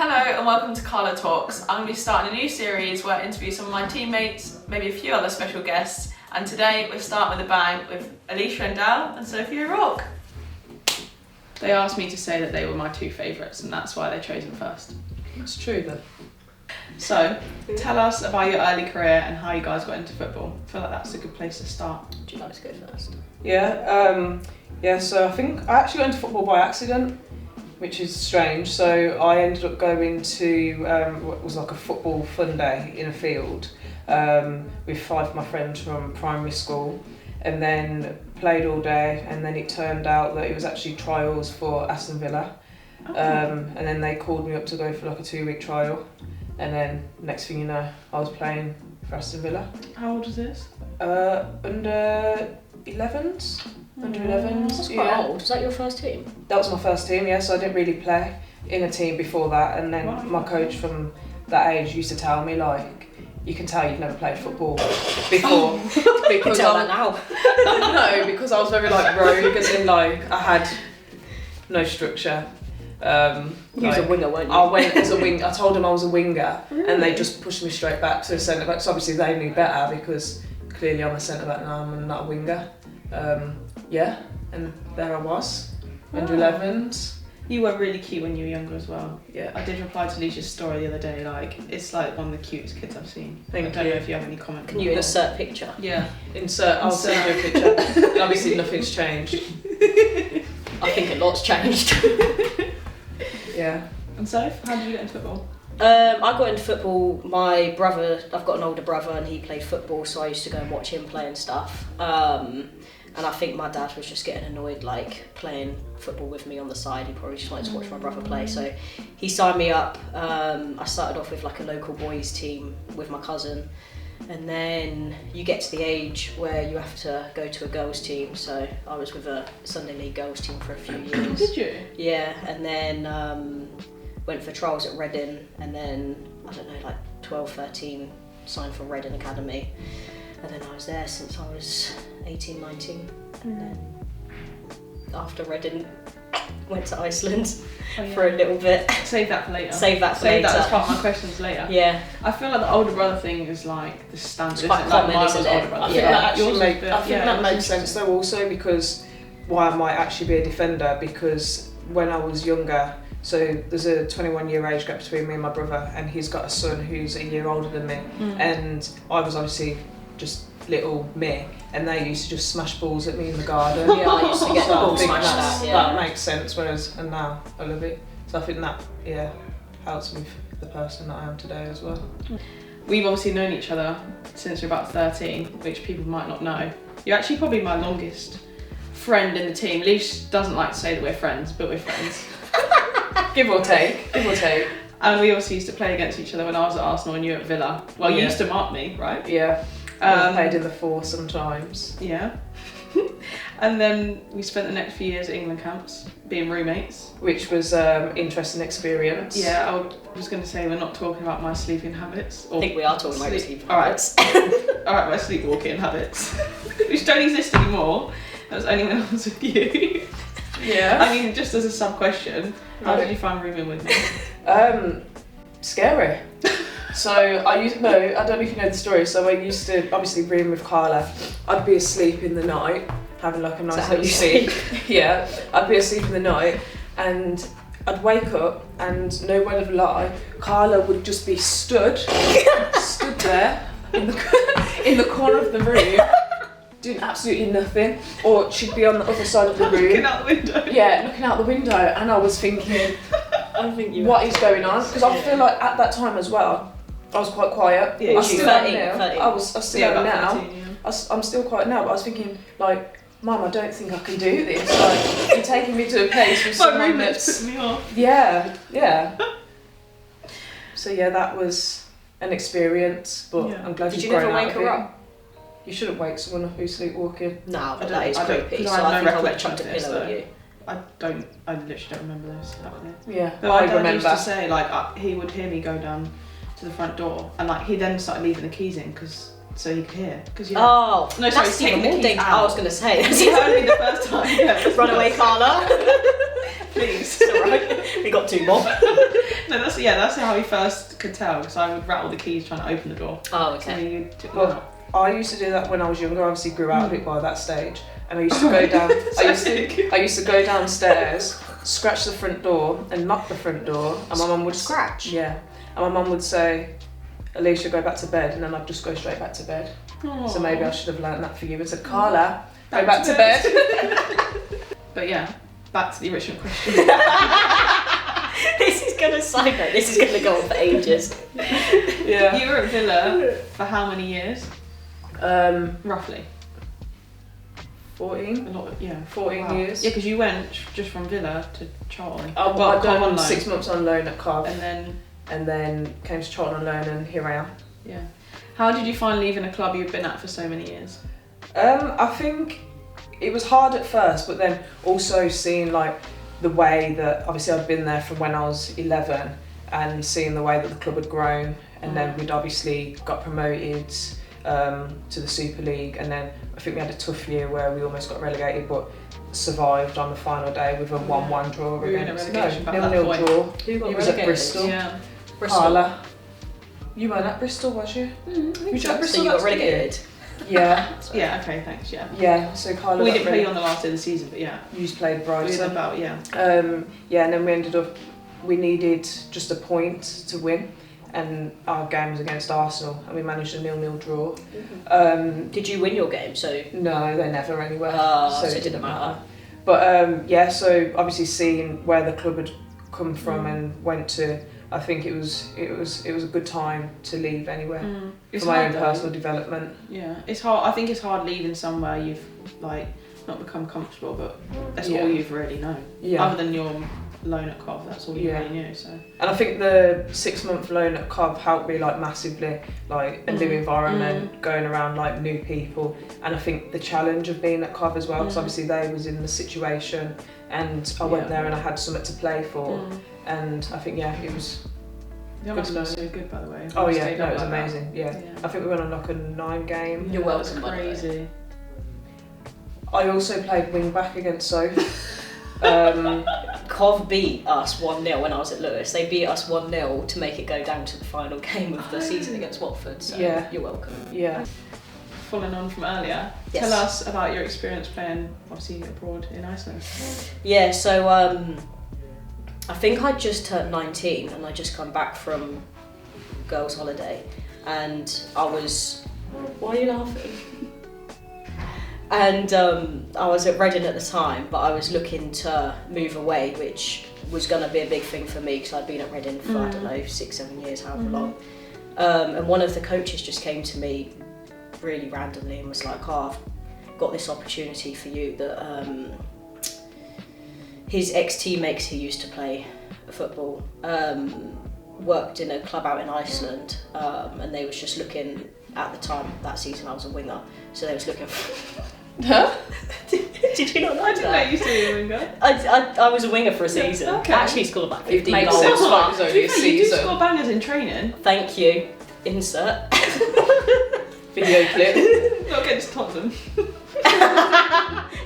Hello and welcome to CARLA Talks. I'm going to be starting a new series where I interview some of my teammates, maybe a few other special guests, and today we're starting with a bang with Elisha and Dal and Sophie Rock. They asked me to say that they were my two favourites and that's why they chose them first. It's true then. So, tell us about your early career and how you guys got into football. I feel like that's a good place to start. Do you like to go first? So I think I actually got into football by accident, which is strange. So I ended up going to what was like a football fun day in a field with five of my friends from primary school, and then played all day, and then it turned out that it was actually trials for Aston Villa. And then they called me up to go for like a 2-week trial, and then next thing you know I was playing for Aston Villa. How old was this? Under 11s. Under 11s. That's quite old. Was that your first team? That was my first team, yeah, so I didn't really play in a team before that, and then my coach from that age used to tell me, like, you can tell you've never played football before. You can tell that now. No, because I was very like rogue, as in like I had no structure. You was a winger, weren't you? I went as a winger. I told them I was a winger, and they just pushed me straight back to a centre back. So obviously they knew better because clearly I'm a centre back now. I'm not a winger. And there I was, under 11s. You were really cute when you were younger as well. Yeah. I did reply to Elisha's story the other day, like, it's like one of the cutest kids I've seen. Thank I don't you. know if you have any comment. Can you insert picture? Yeah. I'll send you a picture. And obviously nothing's changed. I think a lot's changed. Yeah. And so, how did you get into football? I got into football. My brother, I've got an older brother, and he played football, so I used to go and watch him play and stuff. And I think my dad was just getting annoyed, like, playing football with me on the side. He probably just wanted to watch my brother play, so he signed me up. I started off with like a local boys team with my cousin, and then you get to the age where you have to go to a girls team, so I was with a Sunday League girls team for a few years. Did you? Yeah, and then went for trials at Reading, and then, I don't know, like 12, 13, signed for Reading Academy. And then I was there since I was 18, 19. And then after Reading, went to Iceland for a little bit. Save that for later. Save that as part of my questions later. Yeah. I feel like the older brother thing is like the standard. It's quite isn't it? common, like mine isn't was it? older brother. I think that actually Yours makes was a bit- that makes sense though, also because why I might actually be a defender, because when I was younger, so there's a 21-year age gap between me and my brother, and he's got a son who's a year older than me, and I was obviously just little me, and they used to just smash balls at me in the garden. Yeah, I used to get the ball I think smashed that's- at, yeah. that makes sense, and now I love it. So I think that, helps with the person that I am today as well. We've obviously known each other since we're about 13, which people might not know. You're actually probably my longest friend in the team. Leash doesn't like to say that we're friends, but we're friends. Give or take. And we also used to play against each other when I was at Arsenal and you at Villa. Well, you used to mark me, right? Yeah. I played in the 4 sometimes. Yeah. And then we spent the next few years at England camps, being roommates. Which was interesting experience. Yeah, I was going to say we're not talking about my sleeping habits. I think we are talking about your sleeping Alright, habits. Alright, my sleepwalking habits, which don't exist anymore. That was only when I was with you. Yeah. I mean, just as a sub-question, how did you find rooming with me? Scary. So I don't know if you know the story, so I used to obviously room with Carla. I'd be asleep in the night, having like a nice little sleep. Yeah, I'd be asleep in the night, and I'd wake up, and no word of a lie, Carla would just be stood there in the corner of the room, doing absolutely nothing, or she'd be on the other side of the room. Looking out the window. Yeah, looking out the window, and I was thinking, what is going on? Because I feel like at that time as well, I was quite quiet. Yeah, I still am 13. now. I still am now. 13, yeah. I'm still quiet now, but I was thinking, like, Mum, I don't think I can do this. Like, you're taking me to a place with My someone roommate's that's... putting me off. Yeah. So yeah, that was an experience, but Yeah. I'm glad Did you've you never grown out wake of her it. up? You shouldn't wake someone up who's sleepwalking. No, but I that is don't- creepy, 'cause so I I have think no I would have recollection chucked a of this, pillow at though. you. I literally don't remember this happening. Yeah, But my I dad remember. used to say, like, he would hear me go down to the front door, and like he then started leaving the keys in so he could hear. Oh, No, sorry, that's take even the more keys dangerous. out. I was going to say. He heard me the first time. Yeah, Run away, Carla. Please. It's alright. We got 2 more. No, that's how we first could tell, because I would rattle the keys trying to open the door. Oh, So then okay. you took them Well, out. I used to do that when I was younger. I obviously grew out of it by that stage, and I used to go down. I used to go downstairs, scratch the front door, and knock the front door, and my mum would Scratch? Yeah, and my mum would say, "Elisha, go back to bed," and then I'd just go straight back to bed. So maybe I should have learnt that for you. I said, "Carla, go back to bed." But yeah, back to the original question. This is gonna side note. This is gonna go on for ages. Yeah. You were at Villa for how many years? Roughly. 14. A lot. Yeah. 14 years. Yeah, because you went just from Villa to Charlton. I've Club done on loan. 6 months on loan at Cov, And then, and then came to Charlton on loan, and here I am. yeah. How did you find leaving a club you'd been at for so many years? I think it was hard at first, but then also seeing like the way that obviously I'd been there from when I was 11, and seeing the way that the club had grown, and then we'd obviously got promoted to the Super League, and then I think we had a tough year where we almost got relegated, but survived on the final day with a 1-1 draw Were you in a against relegation battle at 0-0 that point? draw. Who got It was at relegated? Bristol. Yeah. Bristol. Carla. You weren't at Bristol, was you? You were at So Bristol you got last year? relegated? Yeah. Yeah, okay, thanks, yeah. Yeah, so Carla We got didn't play you on the last day of the season, but yeah. You played We Brighton. had about, yeah. Yeah, and then we ended up, we needed just a point to win, and our game was against Arsenal, and we managed a 0-0 draw. Did you win your game? So No, they never anywhere, so it didn't matter. But yeah, so obviously seeing where the club had come from and went to, I think it was a good time to leave anywhere It's for my own hard, though. personal development. Yeah, it's hard. I think it's hard leaving somewhere you've like not become comfortable, but that's Yeah. all you've really known. Yeah. Other than your loan at Cov, that's all you Yeah. really knew. So. And I think the 6-month loan at Cov helped me like massively, like a new environment, going around like new people, and I think the challenge of being at Cov as well, because obviously they was in the situation, and I went there and I had something to play for, and I think it was. That must have been so good, by the way. Oh You yeah, stayed no, up it was like that. amazing. Yeah. I think we went on like a 9 game. You're Yeah, that's welcome, by the way. crazy. I also played wing back against Sophie. Cov beat us 1-0 when I was at Lewis. They beat us 1-0 to make it go down to the final game of the season against Watford. So Yeah. you're welcome. Yeah. Following on from earlier, Yes. tell us about your experience playing, obviously, abroad in Iceland. Yeah, so I think I just turned 19 and I just come back from girls' holiday, and I was. Why are you laughing? And I was at Reading at the time, but I was looking to move away, which was going to be a big thing for me because I'd been at Reading for, I don't know, 6-7 years, however long. And one of the coaches just came to me really randomly and was like, "Oh, I've got this opportunity for you that his ex-teammates who used to play football worked in a club out in Iceland, and they was just looking, at the time, that season I was a winger, so they was looking for... Huh? Did you not know I didn't know that? you used to be a winger. I was a winger for a season. Okay. I actually scored like 15 makes goals. sense, but- like, it was To only be a fair, you do season. score bangers in training. Thank you. Insert. Video clip. Not against Tottenham.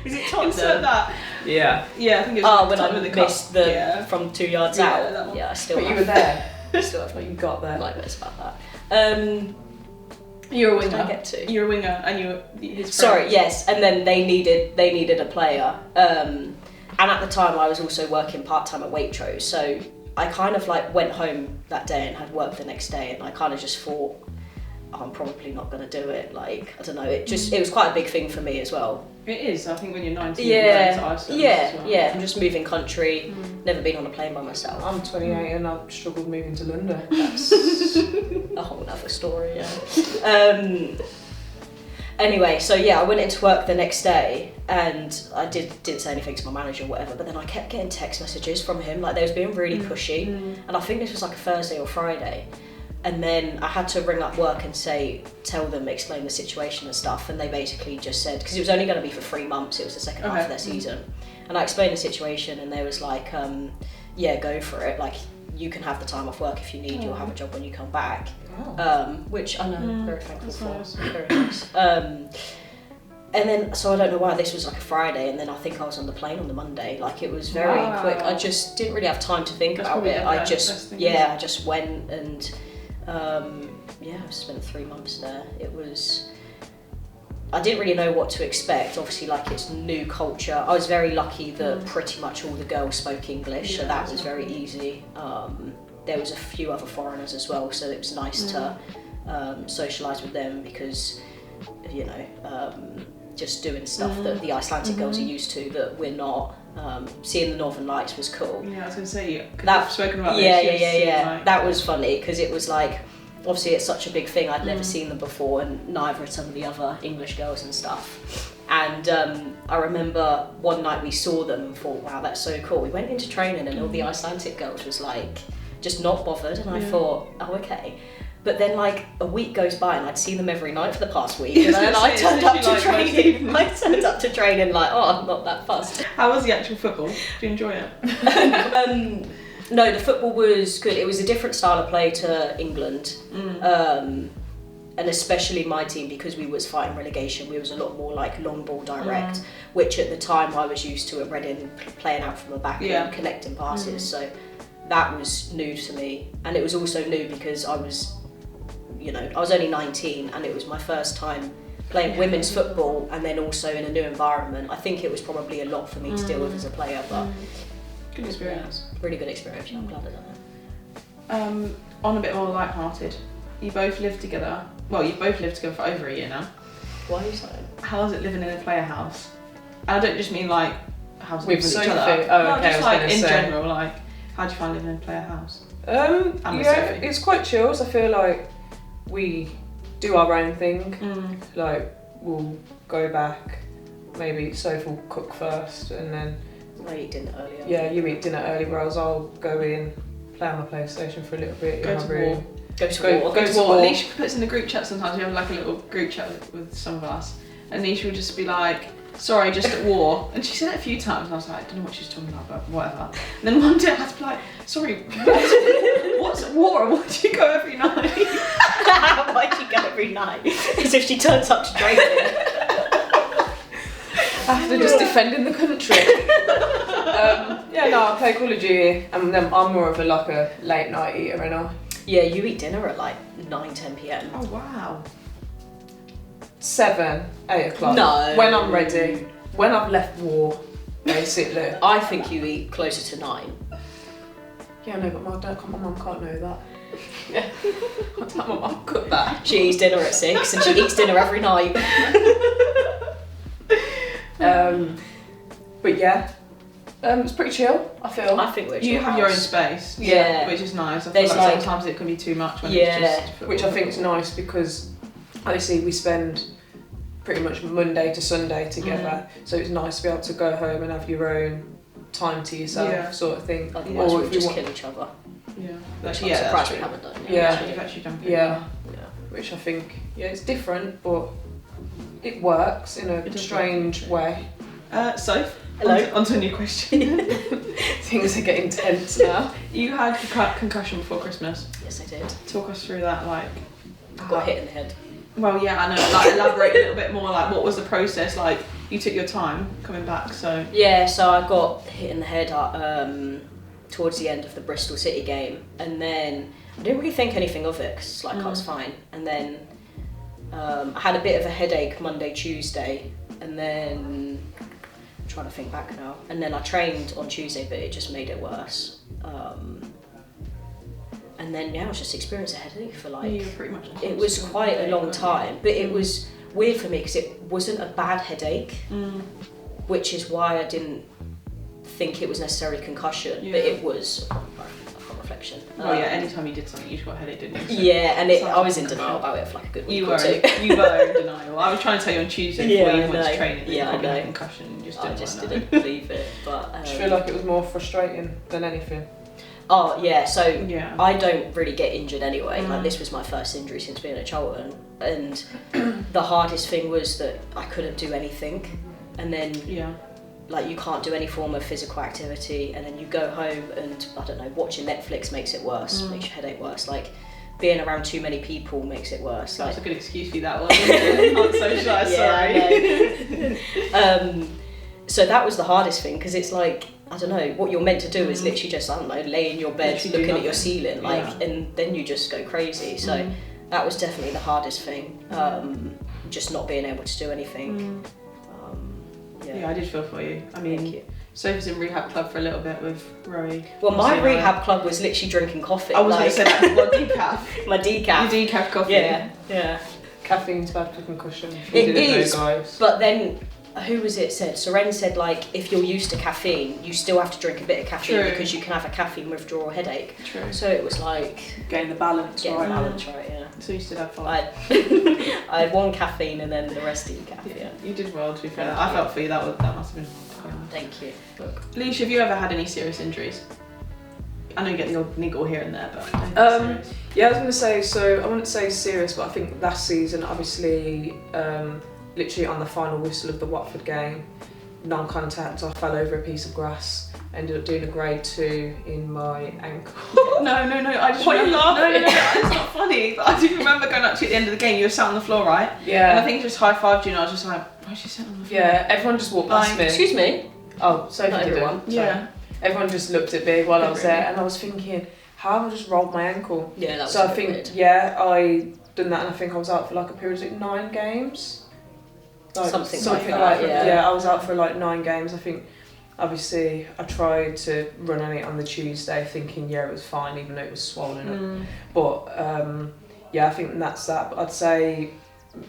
Is it Charlton? Insert that. Yeah. Yeah, I think it was Oh, when Tottenham I in the cup. missed the Yeah. from 2 yards Yeah, that out. one. Yeah, I still But you have, were there. still have But you got there. nightmares about that. You're a What did winger. I get to? You're a winger, and you were his Sorry, friend. yes, and then they needed a player, and at the time I was also working part-time at Waitrose, so I kind of like went home that day and had work the next day, and I kind of just thought, oh, I'm probably not going to do it, like, I don't know, it was quite a big thing for me as well. It is, I think when you're 19, you're going to Yeah, Iceland as well. yeah, I'm just moving country, never been on a plane by myself. I'm 28 and I've struggled moving to London. That's a whole other story, yeah. Anyway, so yeah, I went into work the next day and I didn't say anything to my manager or whatever, but then I kept getting text messages from him, like they was being really pushy, and I think this was like a Thursday or Friday, and then I had to ring up work and tell them, explain the situation and stuff, and they basically just said, because it was only going to be for 3 months, it was the second half of their season, and I explained the situation and they was like, yeah, go for it, like you can have the time off work if you need, you'll have a job when you come back. Which I know, very thankful for. nice. Very nice. And then, so I don't know why this was like a Friday, and then I think I was on the plane on the Monday. Like, it was very quick. I just didn't really have time to think about it. I just went and, I spent 3 months there. I didn't really know what to expect. Obviously, like, it's new culture. I was very lucky that pretty much all the girls spoke English, so that was very easy. There was a few other foreigners as well, so it was nice to socialise with them because, just doing stuff that the Icelandic girls are used to that we're not. Seeing the Northern Lights was cool. Yeah, I was going to say, I've spoken about this. Yeah. Like, that was funny because it was like, obviously it's such a big thing. I'd never seen them before, and neither had some of the other English girls and stuff. And I remember one night we saw them and thought, wow, that's so cool. We went into training and all the Icelandic girls was like, just not bothered. And I thought, oh, okay. But then like a week goes by and I'd seen them every night for the past week. And then I turned up to training. Like, oh, I'm not that fussed. How was the actual football? Did you enjoy it? No, the football was good. It was a different style of play to England. And especially my team, because we was fighting relegation, we was a lot more like long ball direct, which at the time I was used to at Reading, playing out from the back and connecting passes. So that was new to me. And it was also new because I was only 19 and it was my first time playing women's football and then also in a new environment. I think it was probably a lot for me to deal with as a player, but good experience. Really good experience. I'm glad I done it. On a bit more light-hearted, you both lived together. Well, you've both lived together for over a year now. Why are you saying? How is it living in a player house? And I don't just mean like houses with Sophie. each other. Oh, okay. Just like in general, like how do you find living in a player house? It's quite chilled. I feel like we do our own thing. Like we'll go back. Maybe Sophie will cook first, and then I eat dinner earlier. Yeah, you eat dinner early, whereas I'll go in, play on my PlayStation for a little bit in my room. Go to war. Elisha puts in the group chat sometimes. We have like a little group chat with some of us, and Elisha will just be like, "Sorry, just at war." And she said it a few times, and I was like, I don't know what she's talking about, but whatever. And then one day I had to be like, "Sorry, what's at war? Why do you go every night?" Why do you go every night? As if she turns up to training. After just defending the country. I play Call of Duty, and then I'm more of a late night eater, and I. Yeah, you eat dinner at like 9-10 p.m. Oh wow. 7, 8 o'clock. No. When I'm ready. When I've left war, basically. I think you eat closer to 9. Yeah, no, but my mum can't know that. Yeah. I tell my mum cook that. She eats dinner at 6 and she eats dinner every night. But yeah. It's pretty chill, I feel. I think you have your own space. Yeah. Which is nice. I feel like sometimes it can be too much when it's just which I think is nice because obviously we spend pretty much Monday to Sunday together, so it's nice to be able to go home and have your own time to yourself, sort of thing. Otherwise we just kill each other. Yeah. Which I'm surprised we haven't done. Yeah. You've actually done Which I think, it's different, but it works in a strange way. Soph, hello. On to a new question. Things are getting tense now. You had concussion before Christmas. Yes, I did. Talk us through that, like. Got hit in the head. Well, yeah, I know. Like, elaborate a little bit more. Like, what was the process? Like, you took your time coming back, so. Yeah, so I got hit in the head towards the end of the Bristol City game, and then I didn't really think anything of it because I was fine. And then I had a bit of a headache Monday, Tuesday, and then I'm trying to think back now. And then I trained on Tuesday, but it just made it worse. And then I was just experiencing a headache for pretty much it was quite a long time, but it was weird for me because it wasn't a bad headache, which is why I didn't think it was necessarily concussion, but it was upon reflection. Well, anytime you did something, you just got a headache, didn't you? So yeah, and I was in denial about it for like a good week or two. You were in denial. I was trying to tell you on Tuesday before you went to training that you probably had a concussion and you just didn't believe it. But I feel like it was more frustrating than anything. Oh yeah, so I don't really get injured anyway. Like this was my first injury since being at Charlton, and the hardest thing was that I couldn't do anything, and then like you can't do any form of physical activity, and then you go home and I don't know, watching Netflix makes it worse, makes your headache worse. Like being around too many people makes it worse. That's a good excuse for you, that one. Not socialised, sorry. So that was the hardest thing, because it's like, I don't know, what you're meant to do is literally just, I don't know, lay in your bed looking at your ceiling, like, and then you just go crazy. So that was definitely the hardest thing, just not being able to do anything. Yeah, I did feel for you. I mean, Sophie's in rehab club for a little bit with Rory. Well, my rehab club was literally drinking coffee. I was going to say that. What, decaf? My decaf. Your decaf coffee. Yeah. Caffeine's bad for concussion. It is, but then, who was it said? Soren said, like, if you're used to caffeine, you still have to drink a bit of caffeine because you can have a caffeine withdrawal headache. True. So it was like... Getting the balance right. Yeah. So you still had 5. I had 1 caffeine and then the rest decaf, yeah. You did well, to be fair. I felt for you, that must have been quite nice. Thank you. Look, Elisha, have you ever had any serious injuries? I know you get the odd niggle here and there, but... Yeah, I was going to say, so I wouldn't say serious, but I think last season, obviously, literally on the final whistle of the Watford game, non-contact, I fell over a piece of grass, ended up doing a grade 2 in my ankle. No, I just remember... No, it's not funny, but I do remember going up to you at the end of the game, you were sat on the floor, right? Yeah. And I think you just high-fived you and I was just like, why is she sitting on the floor? Yeah, everyone just walked past me. Excuse me? Oh, so not everyone. Yeah. Everyone just looked at me while I was there, and I was thinking, how have I just rolled my ankle? Yeah, that was so a I bit think, weird. I done that, and I think I was out for like a period of 9 games. Like, something like that, yeah, I was out for like 9 games. I think, obviously, I tried to run on it on the Tuesday, thinking, it was fine, even though it was swollen up. But, I think that's that. But I'd say,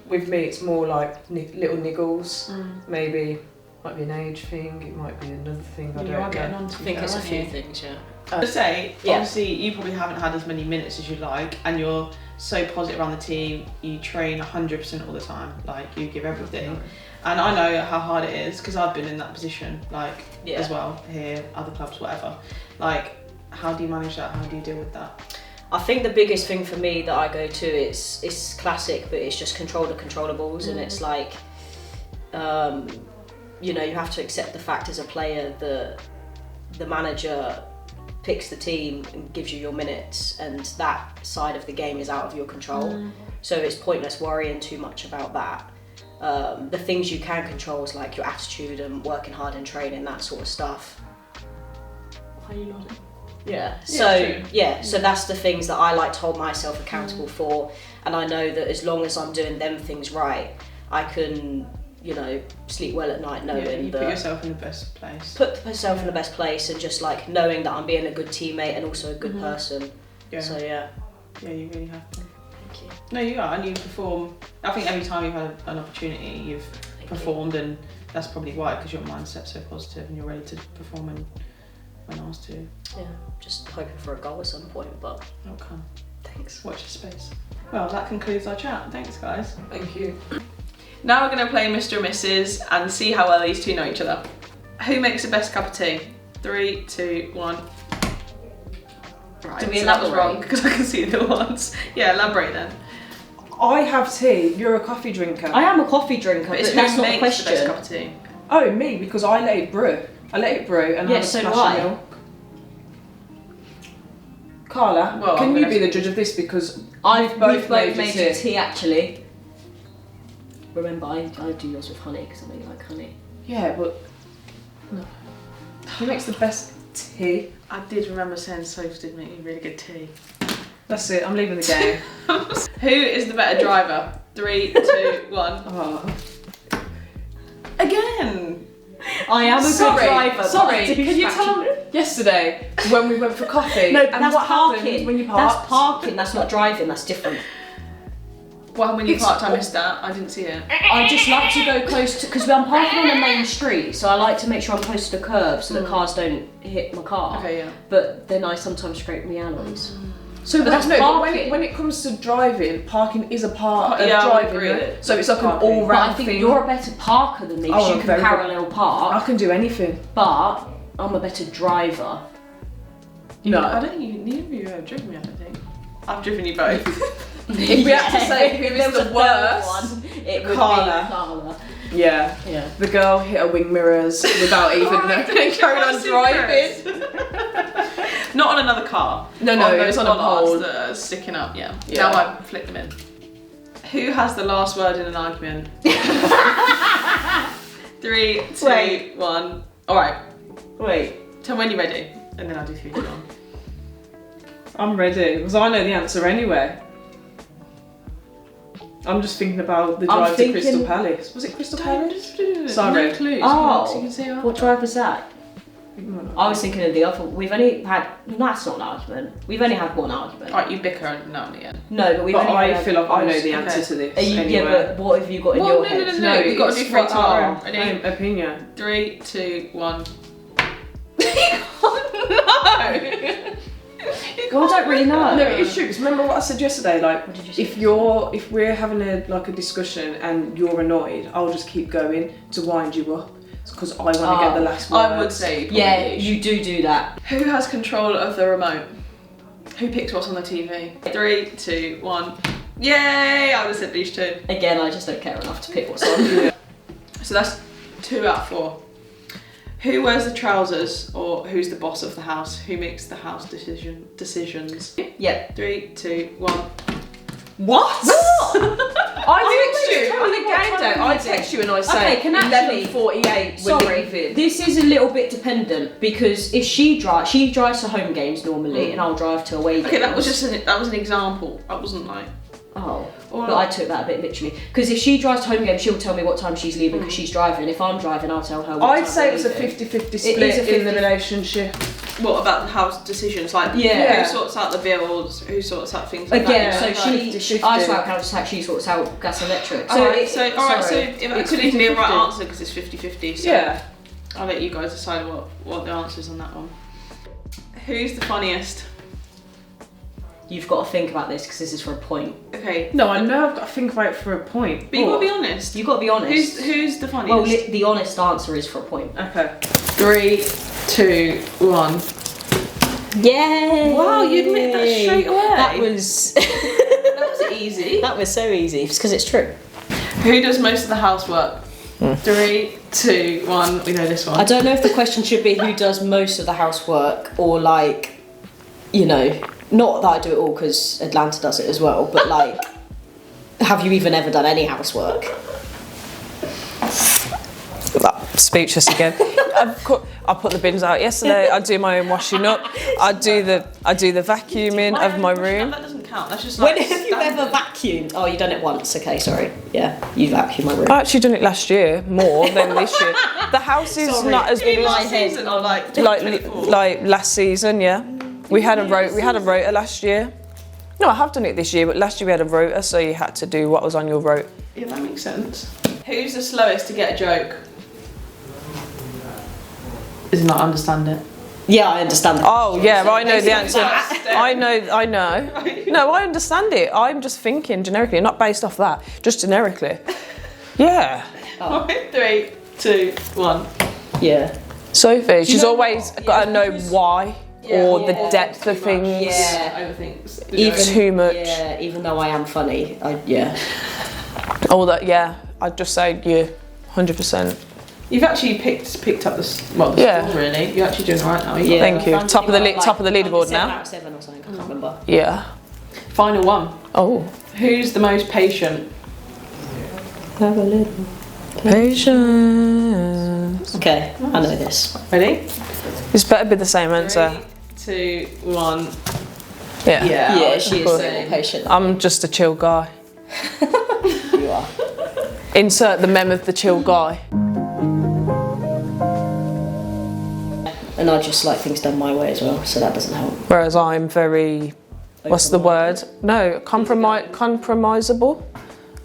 with me, it's more like little niggles, maybe. Might be an age thing, it might be another thing, I don't know. I think it's a few things, yeah. I would say, obviously, you probably haven't had as many minutes as you'd like, and you're so positive around the team, you train 100% all the time, like, you give everything. And I know how hard it is, because I've been in that position, like, as well, here, other clubs, whatever. Like, how do you manage that? How do you deal with that? I think the biggest thing for me that I go to, it's classic, but it's just control the controllables, and it's like, you know, you have to accept the fact as a player that the manager picks the team and gives you your minutes, and that side of the game is out of your control. So it's pointless worrying too much about that. The things you can control is like your attitude and working hard in training, that sort of stuff. Why are you nodding? So that's the things that I like to hold myself accountable for, and I know that as long as I'm doing them things right, I can, you know, sleep well at night knowing you that... put yourself in the best place. Put myself in the best place, and just like knowing that I'm being a good teammate and also a good person. Yeah. So yeah. Yeah, you really have to. Thank you. No, you are, and you perform. I think every time you've had an opportunity, you've performed, and that's probably why, because your mindset's so positive and you're ready to perform when asked to. Yeah, just hoping for a goal at some point, but... It'll come. Thanks. Watch the space. Well, that concludes our chat. Thanks, guys. Thank you. Now we're going to play Mr. and Mrs. and see how well these two know each other. Who makes the best cup of tea? 3, 2, 1. Right, Do we so that was elaborate? wrong because I can see the ones. Yeah, elaborate then. I have tea, you're a coffee drinker. I am a coffee drinker, but It's that's who not the makes the best question. cup of tea. Oh, me, because I let it brew. I let it brew and Yeah, I so smash do I. the milk. Carla, Well, can I'm you gonna- be the judge of this, because We've both made tea. tea actually. Remember, I do yours with honey because I know you like honey. Yeah, but no. Who makes the best tea? I did remember saying Sophie did make you really good tea. That's it, I'm leaving the game. Who is the better driver? 3, 2, 1. Oh. Again! I am a good driver. Sorry, but I do can you scratch tell them yesterday when we went for coffee? No, but and that's what parking. happened when you parked? That's parking. That's not driving. That's different. Well, when you It's- parked, I missed that. I didn't see it. I just like to go close to, because I'm parking on the main street, so I like to make sure I'm close to the curb so that cars don't hit my car. Okay, yeah. But then I sometimes scrape my alloys. So, But that's but parking. when it comes to driving, parking is a part of Yeah, I driving. agree. Right? So it's like an Parking. all-round But I think thing. you're a better parker than me because Oh, you I'm can very good. parallel park, I can do anything. but I'm a better driver. No. I don't think neither of you have driven me, I don't think. I've driven you both. If we had to say who If is there was the a worst, third one, it would Carla. be Carla. Yeah. Yeah. The girl hit her wing mirrors without even knowing and carried on driving. Not on another car. No, Those it's on a bollards pole. that are sticking up, yeah. Yeah. Now I flick them in. Who has the last word in an argument? 3, 2, 1. Alright, Wait. tell me when you're ready. And then I'll do 3, 2, 1. I'm ready, because I know the answer anyway. I'm just thinking about the drive to Crystal Palace. Was it Crystal Palace? Sorry. No clues. Oh, You can see what drive was that? I was thinking of the other. We've only had. No, that's not an argument. We've only had one argument. Alright, you bicker now and again. No, but we've But only I had. feel like I know the Okay. answer to this. Yeah, anyway. but what have you got in Well, your no, head? no, you've got to do it's 3, 2, for 1. our Ready? own opinion. 3, 2, 1. Well, I don't really know. No, it's true. 'Cause remember what I said yesterday? Like, What did you say? if we're having a discussion and you're annoyed, I'll just keep going to wind you up because I want to get the last word. I would say Yeah, probably. you do that. Who has control of the remote? Who picks what's on the TV? 3, 2, 1. Yay! I would have said these two. Again, I just don't care enough to pick what's on. So that's 2 out of 4. Who wears the trousers, or who's the boss of the house? Who makes the house decisions? Yeah. 3, 2, 1. What? I text you tell on me the what game time day. it I is. text you and I say Okay, can actually- 11:48. We're Sorry, leaving. this is a little bit dependent because if she drives to home games normally, and I'll drive to away games. Okay, that was an example. That wasn't like. Oh. Or But I took that a bit literally. Because if she drives to home games, she'll tell me what time she's leaving because she's driving. If I'm driving, I'll tell her what time I'd say we're it was a leaving. 50-50 is split a in the 50. relationship. What about the house decisions? Like, Yeah. who sorts out the bills? Who sorts out things like Again, that? so Like, she, 50-50. I sort out council tax, she sorts out gas and electric. So, it- so it It's could even be a right 50-50. answer because it's 50-50. So Yeah. I'll let you guys decide what the answer is on that one. Who's the funniest? You've got to think about this because this is for a point. Okay. No, I know I've got to think about it for a point. But you gotta be honest. You've got to be honest. Who's the funniest? Well, the honest answer is for a point. Okay. 3, 2, 1. Yay! Wow, you admit that straight away. That was That was easy. that was so easy. It's because it's true. Who does most of the housework? 3, 2, 1. We know this one. I don't know if the question should be who does most of the housework or like, you know, not that I do it all because Atlanta does it as well, but like, have you even ever done any housework? Speechless again. I put the bins out yesterday. I do my own washing up. I do the vacuuming of my room. That doesn't count. That's just like. When have you ever vacuumed? Oh, you've done it once. Okay, sorry. Yeah, you vacuumed my room. I actually done it last year more than this year. The house is Sorry. not as big In as my head. season or like like 2024? like last season. Yeah, we had a rota last year. No, I have done it this year, but last year we had a rota, so you had to do what was on your rota. Yeah, that makes sense. Who's the slowest to get a joke? Is not understand it. Yeah, I understand that. Oh yeah, I know the answer. Basically, I know. No, I understand it. I'm just thinking generically, not based off that, just generically. Yeah. 3, 2, 1. Yeah. Sophie, she's know always what? got to know why or the Yeah. depth of things. Yeah. Overthinks. the Even joke. Too much. Yeah, even though I am funny, All that, yeah. I'd just say you, 100%. You've actually picked up the score really. You're actually doing alright now. Yeah. Thank you. I'm Top of the doing top of the leaderboard 7 now. out of 7 or something. I can't remember. Yeah. Final one. Oh. Who's the most patient? Have a little. Patience. Okay, I know this. Ready? This better be the same answer. 3, 2, 1. Yeah. Yeah, she is course. so patient. I'm just a chill guy. You are. Insert the meme of the chill guy. And I just like things done my way as well, so that doesn't help. Whereas I'm very, what's the word? No, compromisable.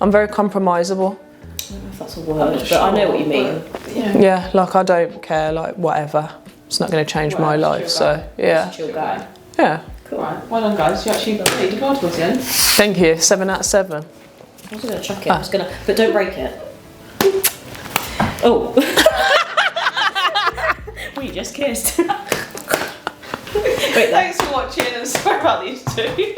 I'm very compromisable. I don't know if that's a word, but I know what you mean. Yeah, like I don't care, like whatever. It's not going to change my life, so yeah. Chill guy. Yeah. Cool. Right, well done guys. You actually played the card towards the end. Thank you. 7 out of 7. I was gonna chuck it. I was gonna, but don't break it. Oh. We just kissed. Wait, Thanks for watching and sorry about these two.